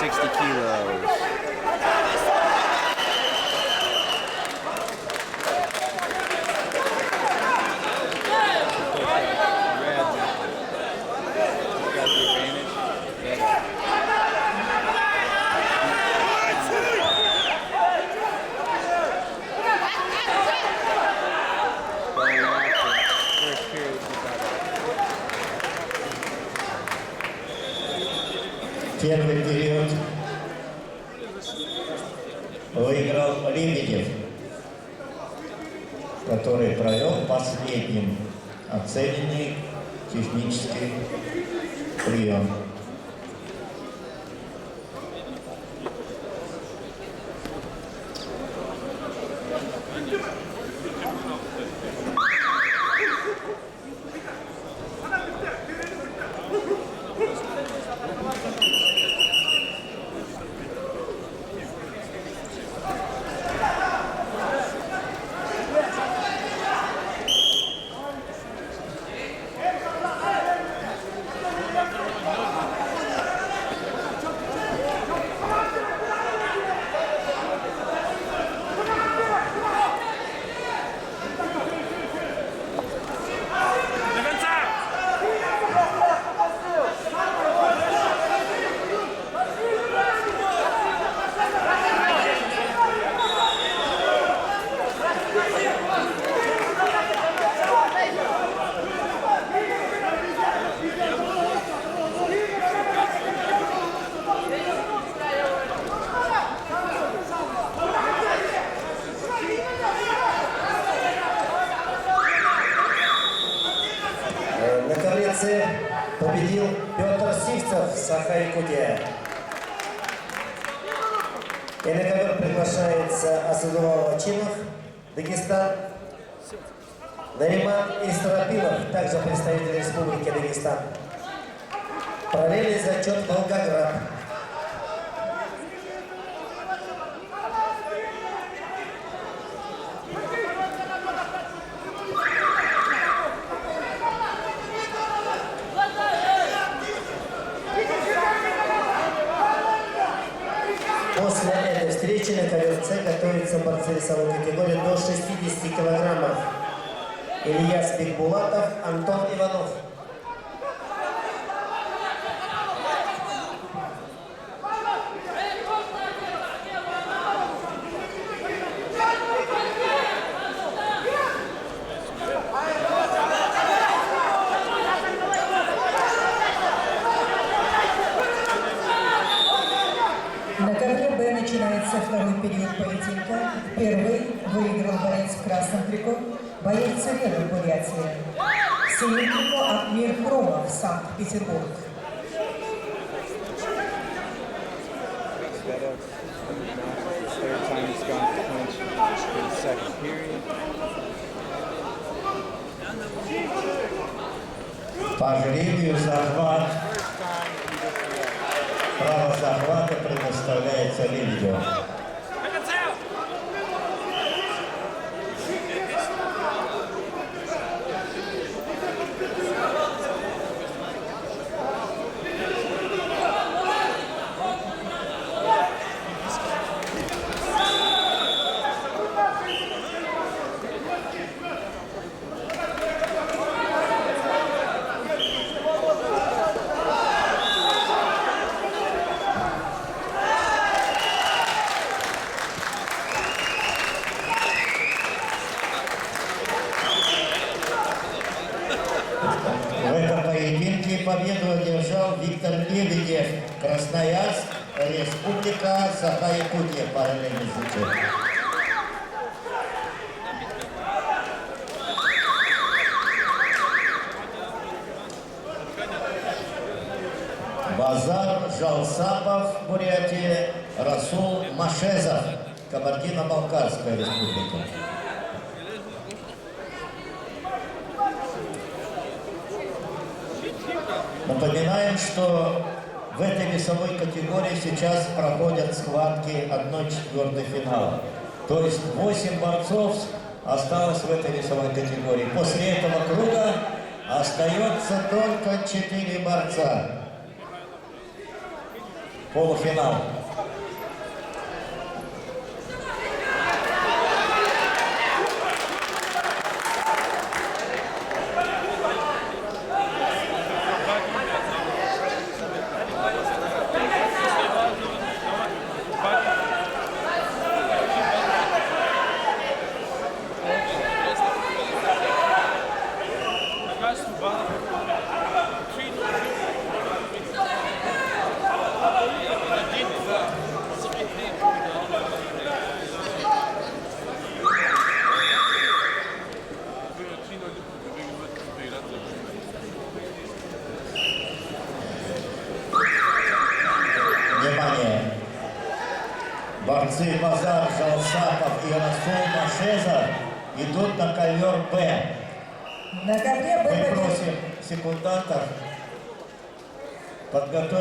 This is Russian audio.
60 kilos. Первый период выиграл Лебедев, который провел последним оцененный технический прием. Победил Петр Сивцев, Саха-Якутия. И на ковер приглашается Асадулов Чинов, Дагестан. Нариман Истрапилов, также представитель Республики Дагестан. Параллельный зачет Волгоград. После этой встречи на ковер-С готовится борцы весовой категории до 60 килограммов. Ильяс Бекбулатов, Антон Иванов. На ковре Б начинается второй период поединка. Первый выиграл боец в красном трико, боец Цивера, Бурятия. Синий трико Ахмир Хромов, Санкт-Петербург. По жребию захват. Право захвата предоставляется Лебедеву. В этом поединке победу одержал Виктор Лебедев, Красноярск, Республика Саха-Якутия, параллельный зачет. Базар Жалсапов, Бурятия, Расул Машезов, Кабардино-Балкарская республика. Напоминаем, что в этой весовой категории сейчас проходят схватки 1/4 финала. То есть 8 борцов осталось в этой весовой категории. После этого круга остается только 4 борца. полуфинал. Внимание! Борцы Базар, Жалсапов и Расул Машеза идут на ковер Б. На ковре Мы Б просим секундантов подготовить.